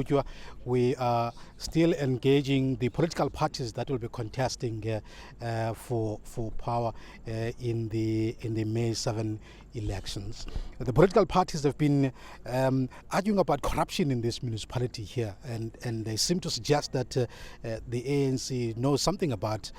Butjwa, we are still engaging the political parties that will be contesting for power in the May 7 elections. The political parties have been arguing about corruption in this municipality here, and they seem to suggest that the ANC knows something about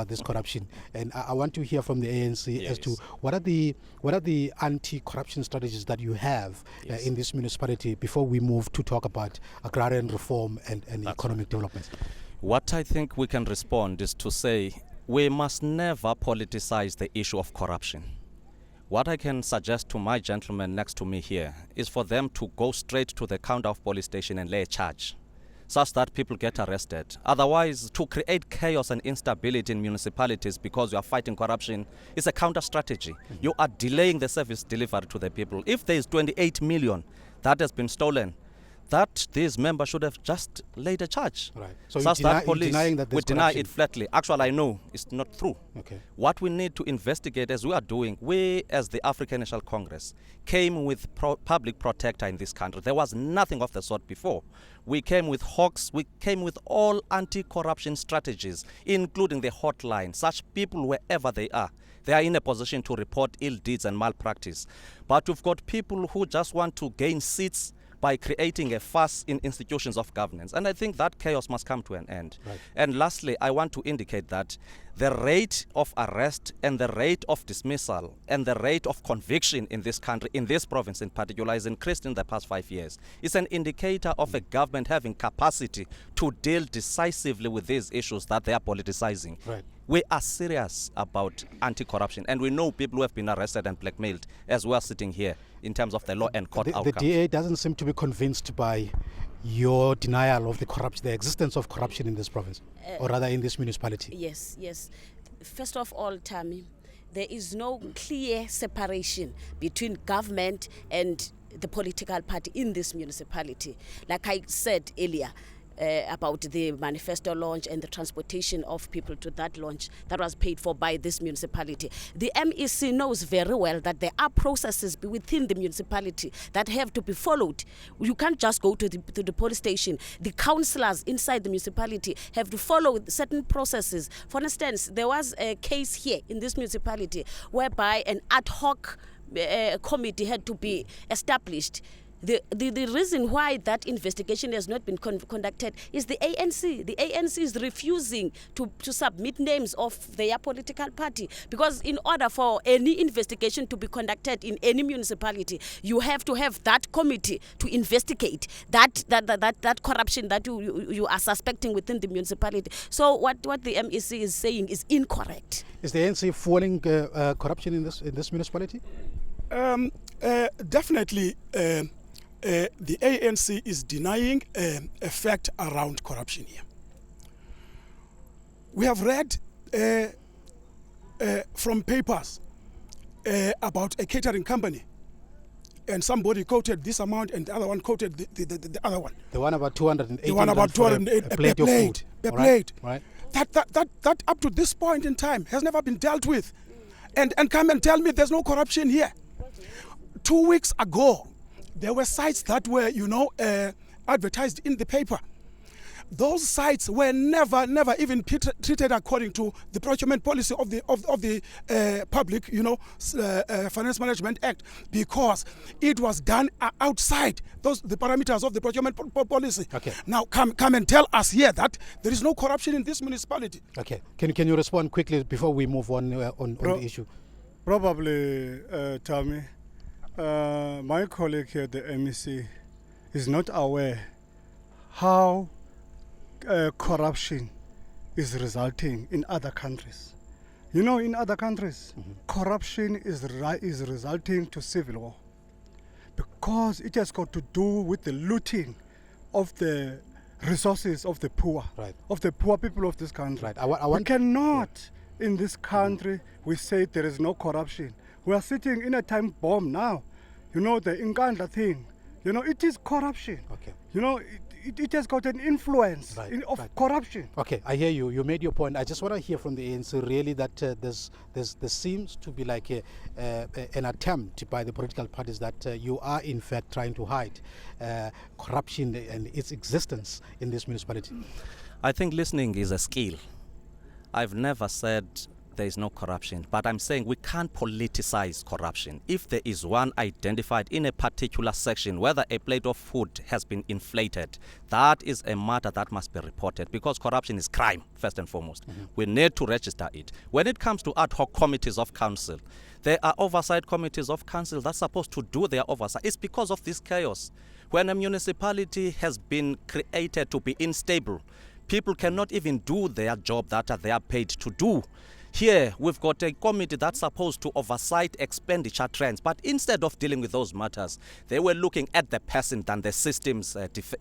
this corruption. And I want to hear from the ANC as to what are the anti-corruption strategies that you have in this municipality before we move to talk about agrarian reform and economic development. What I think we can respond is to say we must never politicize the issue of corruption. What I can suggest to my gentlemen next to me here is for them to go straight to the counter police station and lay a charge, such that people get arrested. Otherwise, to create chaos and instability in municipalities because you are fighting corruption is a counter strategy. Mm-hmm. You are delaying the service delivery to the people. If there is 28 million that has been stolen, that these members should have just laid a charge. Right. So you're denying that we deny it flatly. Actually, I know it's not true. Okay. What we need to investigate, as we are doing, we as the African National Congress came with public protector in this country. There was nothing of the sort before. We came with hawks. We came with all anti-corruption strategies, including the hotline. Such people, wherever they are in a position to report ill deeds and malpractice. But we've got people who just want to gain seats by creating a fuss in institutions of governance. And I think that chaos must come to an end. Right. And lastly, I want to indicate that the rate of arrest and the rate of dismissal and the rate of conviction in this country, in this province in particular, is increased in the past 5 years. It's an indicator of a government having capacity to deal decisively with these issues that they are politicizing. Right. We are serious about anti-corruption, and we know people who have been arrested and blackmailed as we are sitting here in terms of the law and court outcomes. The DA doesn't seem to be convinced by your denial of the existence of corruption in this province, or rather in this municipality. Yes. First of all, Tammy, there is no clear separation between government and the political party in this municipality. Like I said earlier, about the manifesto launch and the transportation of people to that launch that was paid for by this municipality. The MEC knows very well that there are processes within the municipality that have to be followed. You can't just go to the police station. The councillors inside the municipality have to follow certain processes. For instance, there was a case here in this municipality whereby an ad hoc committee had to be established. The reason why that investigation has not been conducted is the ANC. The ANC is refusing to submit names of their political party, because in order for any investigation to be conducted in any municipality, you have to have that committee to investigate that corruption that you are suspecting within the municipality. So what the MEC is saying is incorrect. Is the ANC fueling corruption in this municipality? Definitely. The ANC is denying a fact around corruption here. We have read from papers about a catering company, and somebody quoted this amount and the other one quoted the other one. The one about 208. The one about 208 a plate of food. A plate. Right. That up to this point in time has never been dealt with. And come and tell me there's no corruption here. 2 weeks ago, there were sites that were, advertised in the paper. Those sites were never even treated according to the procurement policy of the Public, Finance Management Act, because it was done outside the parameters of the procurement policy. Okay. Now come and tell us here that there is no corruption in this municipality. Okay. Can you respond quickly before we move on the issue? Probably, Tammy. My colleague here, the MEC, is not aware how corruption is resulting in other countries. In other countries, corruption is resulting to civil war, because it has got to do with the looting of the resources of the poor, right, of the poor people of this country. Right. We cannot, in this country, we say there is no corruption. We are sitting in a time bomb now. The Inkandla thing, it is corruption. Okay. it has got an influence Right, of right. corruption. Okay, I hear you. You made your point. I just want to hear from the ANC really that there seems to be like an attempt by the political parties that you are in fact trying to hide corruption and its existence in this municipality. I think listening is a skill. I've never said there is no corruption, but I'm saying we can't politicize corruption. If there is one identified in a particular section, whether a plate of food has been inflated, that is a matter that must be reported, because corruption is crime, first and foremost. We need to register it. When it comes to ad hoc committees of council, there are oversight committees of council that's supposed to do their oversight. It's because of this chaos. When a municipality has been created to be unstable, people cannot even do their job that they are paid to do. Here, we've got a committee that's supposed to oversight expenditure trends, but instead of dealing with those matters, they were looking at the person than the system's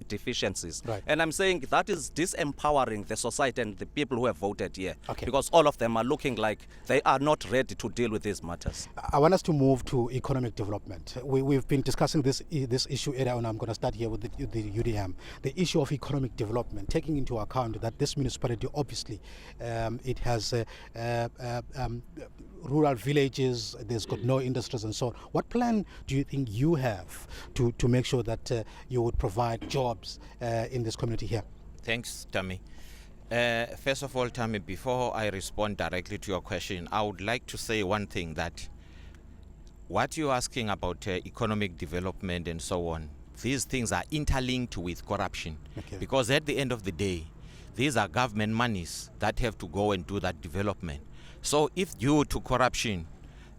deficiencies. Right. And I'm saying that is disempowering the society and the people who have voted here, Okay. because all of them are looking like they are not ready to deal with these matters. I want us to move to economic development. We've been discussing this issue earlier, and I'm going to start here with the UDM. The issue of economic development, taking into account that this municipality, obviously, it has rural villages, there's got no industries and so on. What plan do you think you have to make sure that you would provide jobs in this community here? Thanks, Tammy. First of all, Tammy, before I respond directly to your question, I would like to say one thing, that what you're asking about economic development and so on, these things are interlinked with corruption. Okay. Because at the end of the day, these are government monies that have to go and do that development. So if due to corruption,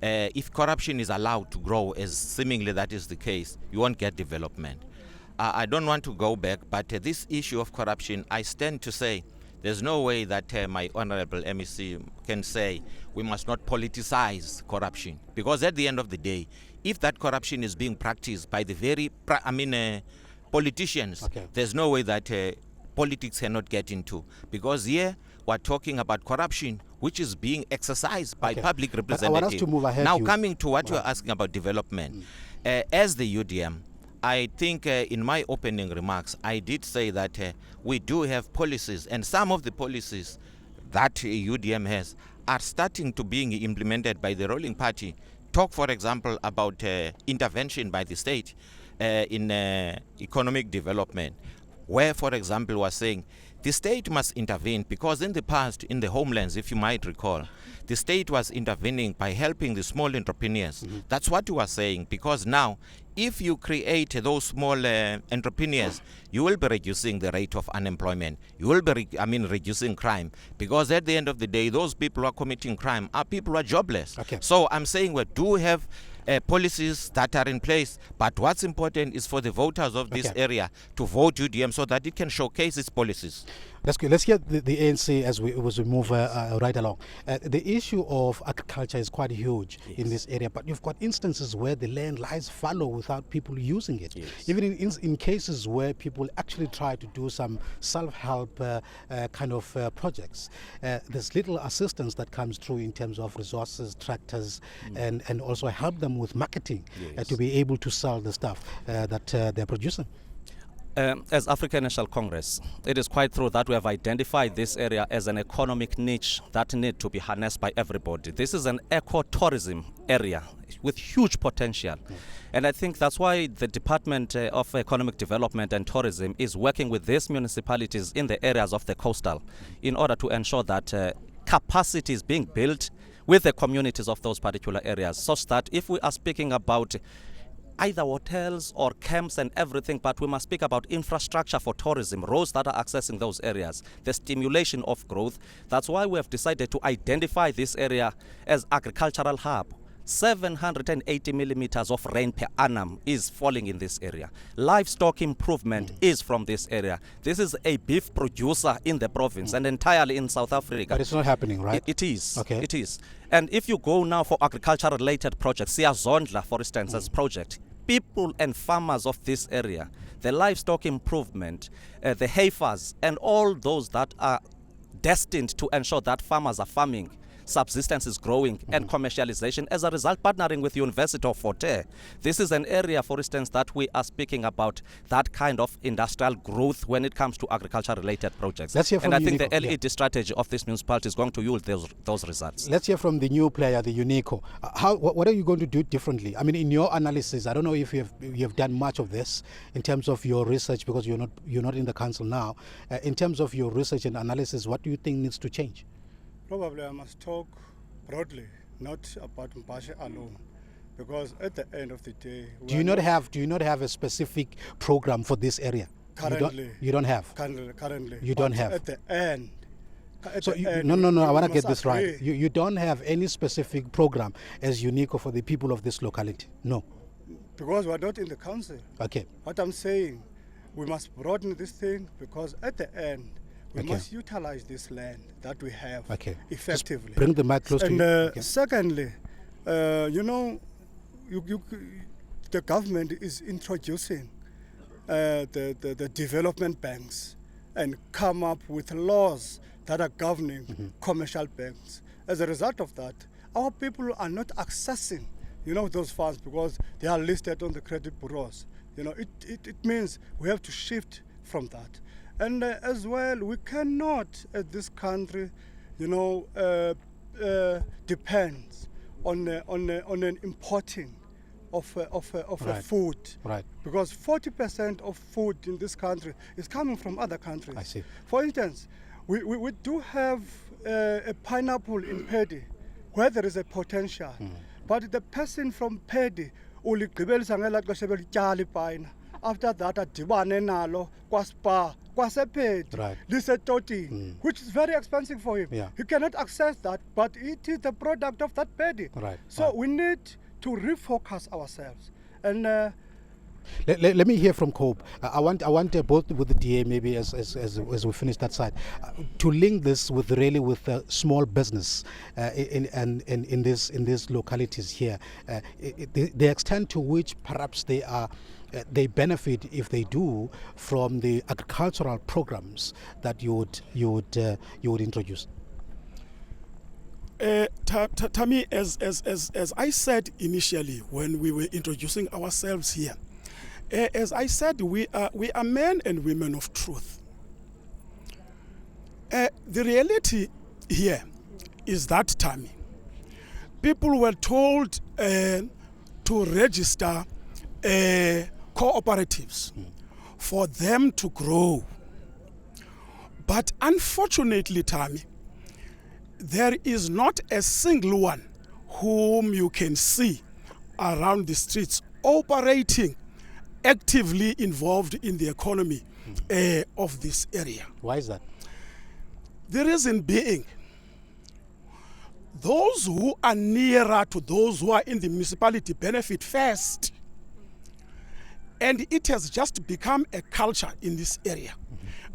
if corruption is allowed to grow, as seemingly that is the case, you won't get development. I don't want to go back, but this issue of corruption, I stand to say there's no way that my honorable MEC can say we must not politicize corruption. Because at the end of the day, if that corruption is being practiced by the very, politicians, Okay. there's no way that politics cannot get into. Because here we're talking about corruption which is being exercised by Okay. public But I want us representatives. to move ahead. Now, You- coming to what Right. you're asking about development, as the UDM, I think in my opening remarks, I did say that we do have policies, and some of the policies that UDM has are starting to being implemented by the ruling party. Talk, for example, about intervention by the state in economic development, where, for example, we're saying the state must intervene, because in the past, in the homelands, if you might recall, the state was intervening by helping the small entrepreneurs. That's what we are saying, because now, if you create those small entrepreneurs, you will be reducing the rate of unemployment. You will be, reducing crime, because at the end of the day, those people who are committing crime are people who are jobless. Okay. So I'm saying we do have policies that are in place, but what's important is for the voters of this Okay. area to vote UDM so that it can showcase its policies. That's good. Let's hear the ANC as we move right along. The issue of agriculture is quite huge in this area, but you've got instances where the land lies fallow without people using it. Yes. Even in cases where people actually try to do some self-help kind of projects, there's little assistance that comes through in terms of resources, tractors, and also help them with marketing to be able to sell the stuff that they're producing. As African National Congress, it is quite true that we have identified this area as an economic niche that need to be harnessed by everybody. This is an ecotourism area with huge potential. And I think that's why the Department of Economic Development and Tourism is working with these municipalities in the areas of the coastal in order to ensure that capacity is being built with the communities of those particular areas, such that if we are speaking about either hotels or camps and everything, but we must speak about infrastructure for tourism, roads that are accessing those areas, the stimulation of growth. That's why we have decided to identify this area as agricultural hub. 780 millimeters of rain per annum is falling in this area. Livestock improvement is from this area. This is a beef producer in the province and entirely in South Africa. But it's not happening, right? It is. Okay. It is. And if you go now for agriculture-related projects, Siyazondla, for instance, as project, people and farmers of this area, the livestock improvement, the heifers, and all those that are destined to ensure that farmers are farming subsistence is growing and commercialization. As a result, partnering with University of Forte. This is an area, for instance, that we are speaking about that kind of industrial growth when it comes to agriculture-related projects. Let's hear from and I think Unico. the LED strategy of this municipality is going to yield those results. Let's hear from the new player, the Unico. What are you going to do differently? I mean, in your analysis, I don't know if you have done much of this in terms of your research, because you're not in the council now. In terms of your research and analysis, what do you think needs to change? Probably I must talk broadly, not about Mpashe alone, because at the end of the day, Do you not have a specific program for this area? currently You don't have. currently You don't but have. at the end. So end, no. I want to we get must this right. agree. You don't have any specific program as Unico for the people of this locality. No. Because we're not in the council. Okay. What I'm saying, we must broaden this thing, because at the end, we Okay. must utilize this land that we have Okay. effectively. Just bring the mic close And to you. Okay. secondly, the government is introducing the development banks and come up with laws that are governing commercial banks. As a result of that, our people are not accessing, those funds, because they are listed on the credit bureaus. It means we have to shift from that. And as well, we cannot, as this country, depends on an importing of Right. food. Right. Because 40% of food in this country is coming from other countries. I see. For instance, we do have a pineapple in Paddy where there is a potential. But the person from Paddy uligqibelisa ngela xesha belityala ipayina. After that adibane nalo kwaSpa kwasePaddy Right. lisetotini, which is very expensive for him. Yeah. He cannot access that, but it is the product of that Paddy. Right. So Right. we need to refocus ourselves. And Let me hear from Cope. I want both with the DA, maybe as we finish that side, to link this with small business in these localities here. The extent to which perhaps they benefit, if they do, from the agricultural programs that you would introduce. Tammy, as I said initially when we were introducing ourselves here, as I said, we are men and women of truth. The reality here is that, Tammy, people were told to register cooperatives for them to grow. But unfortunately, Tammy, there is not a single one whom you can see around the streets operating, actively involved in the economy of this area. Why is that? The reason being, those who are nearer to those who are in the municipality benefit first. And it has just become a culture in this area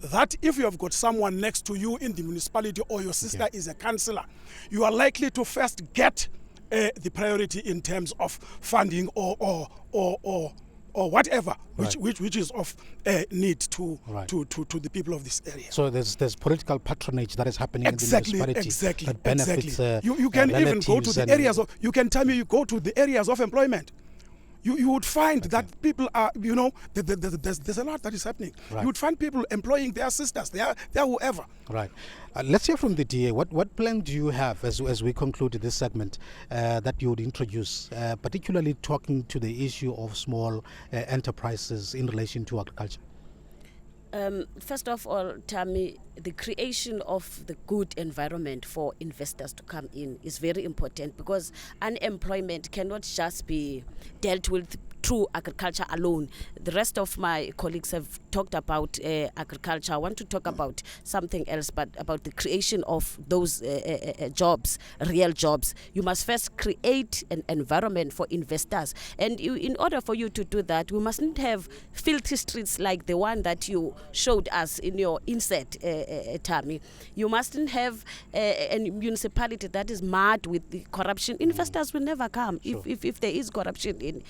that if you have got someone next to you in the municipality, or your sister is a councillor, you are likely to first get the priority in terms of funding or whatever, Right. which is of need to Right. the people of this area. So there's political patronage that is happening in the municipality Exactly. that benefits. You can even go to relatives the and- areas of. You can tell me you go to the areas of employment. You would find that people are, there's a lot that is happening. Right. You would find people employing their sisters, their whoever. Right. Let's hear from the DA. What plan do you have as we conclude this segment that you would introduce, particularly talking to the issue of small enterprises in relation to agriculture? First of all, Tammy, the creation of the good environment for investors to come in is very important, because unemployment cannot just be dealt with through agriculture alone. The rest of my colleagues have talked about agriculture. I want to talk about something else, but about the creation of those jobs, real jobs. You must first create an environment for investors. And in order for you to do that, we mustn't have filthy streets like the one that you showed us in your insert, Tammy. You mustn't have a municipality that is marred with the corruption. Investors will never come. Sure. If there is corruption in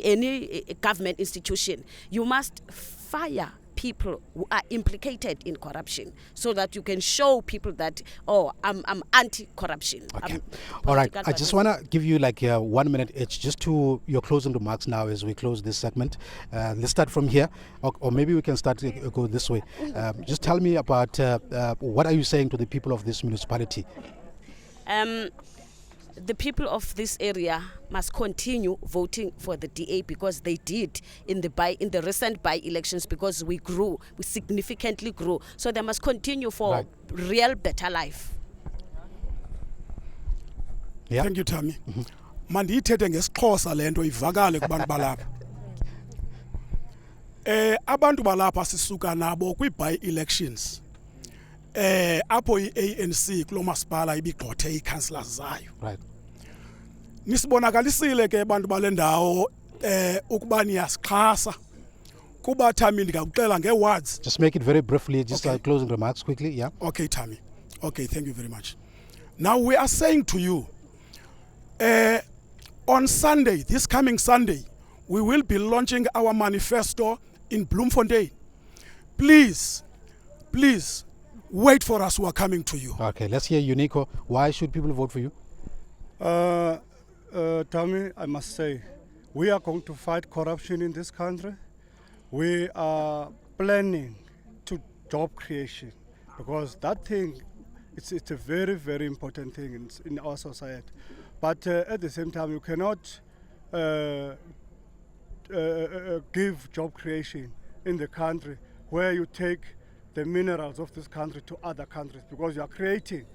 any government institution. You must fire people who are implicated in corruption, so that you can show people that, oh, I'm anti-corruption. Okay. All right. I just want to give you like 1 minute each, just to your closing remarks now as we close this segment. Let's start from here, or maybe we can start go this way. Just tell me about what are you saying to the people of this municipality? The people of this area must continue voting for the DA, because they did in the recent by-elections, because we significantly grew. So they must continue for real better life. Yeah. Thank you, Tammy. Mandiyithethe ngesixhosa le nto ivakale kubantu balapha. Abantu balapha sisuka nabo kwi-by-elections. Apho i-ANC kulo masipala ibigxothe ii-councillors zayo. Right. Nisibonakalisile ke bantu bale ndawo ukuba niyasixhasa. Kuba Tammy ndingakuxela ngewords. Just make it very briefly, just Okay. closing remarks quickly, yeah. Okay, Tammy. Okay, thank you very much. Now we are saying to you, on Sunday, this coming Sunday, we will be launching our manifesto in Bloemfontein. Please, please, wait for us. We are coming to you. Okay, let's hear Unico. Why should people vote for you? Tommy, I must say, we are going to fight corruption in this country. We are planning to job creation, because that thing, it's a very, very important thing in our society. But at the same time, you cannot give job creation in the country where you take the minerals of this country to other countries, because you are creating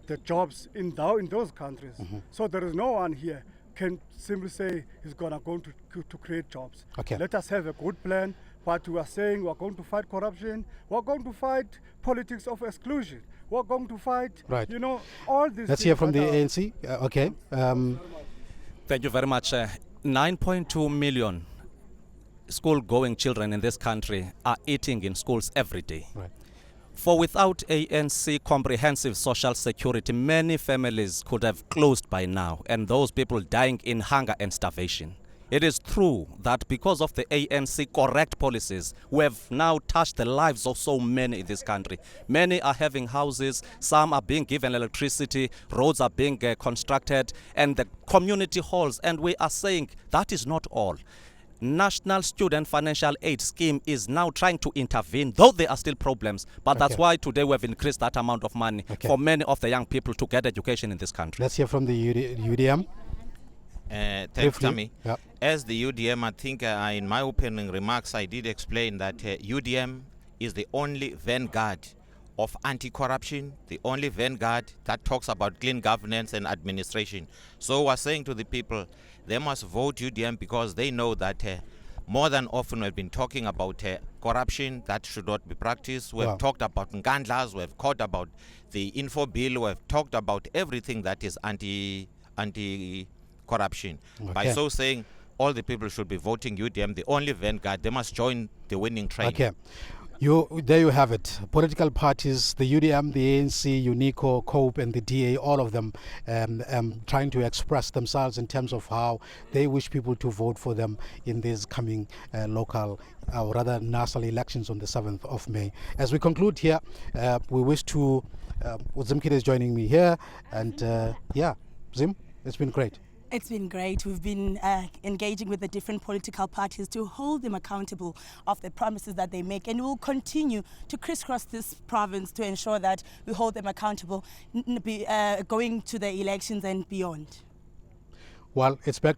the jobs in those countries. So there is no one here can simply say he's going to create jobs. Okay. Let us have a good plan. What we are saying, we are going to fight corruption. We are going to fight politics of exclusion. We are going to fight, Right. all these Let's things hear from the that are- ANC. Okay. Thank you very much. 9.2 million school-going children in this country are eating in schools every day. Right. For without ANC comprehensive social security, many families could have closed by now, and those people dying in hunger and starvation. It is true that because of the ANC correct policies, we have now touched the lives of so many in this country. Many are having houses, some are being given electricity, roads are being constructed, and the community halls. And we are saying that is not all. National Student Financial Aid Scheme is now trying to intervene, though there are still problems. But that's Okay. why today we have increased that amount of money for many of the young people to get education in this country. Let's hear from the UDM. Thanks, Briefly. Tammy. Yeah. As the UDM, I think in my opening remarks, I did explain that UDM is the only vanguard of anti-corruption, the only vanguard that talks about clean governance and administration. So we're saying to the people, they must vote UDM, because they know that more than often we've been talking about corruption that should not be practiced. We've Wow. talked about ngandlas, we've talked about the info bill, we've talked about everything that is anti-corruption. By Okay. so saying, all the people should be voting UDM, the only vanguard. They must join the winning train. Okay. There you have it. Political parties, the UDM, the ANC, UNICO, COPE, and the DA, all of them trying to express themselves in terms of how they wish people to vote for them in these coming local, or rather national elections on the 7th of May. As we conclude here, we wish to, Zimkide is joining me here, and Zim, it's been great. It's been great. We've been engaging with the different political parties to hold them accountable of the promises that they make, and we'll continue to crisscross this province to ensure that we hold them accountable going to the elections and beyond. Well, it's back to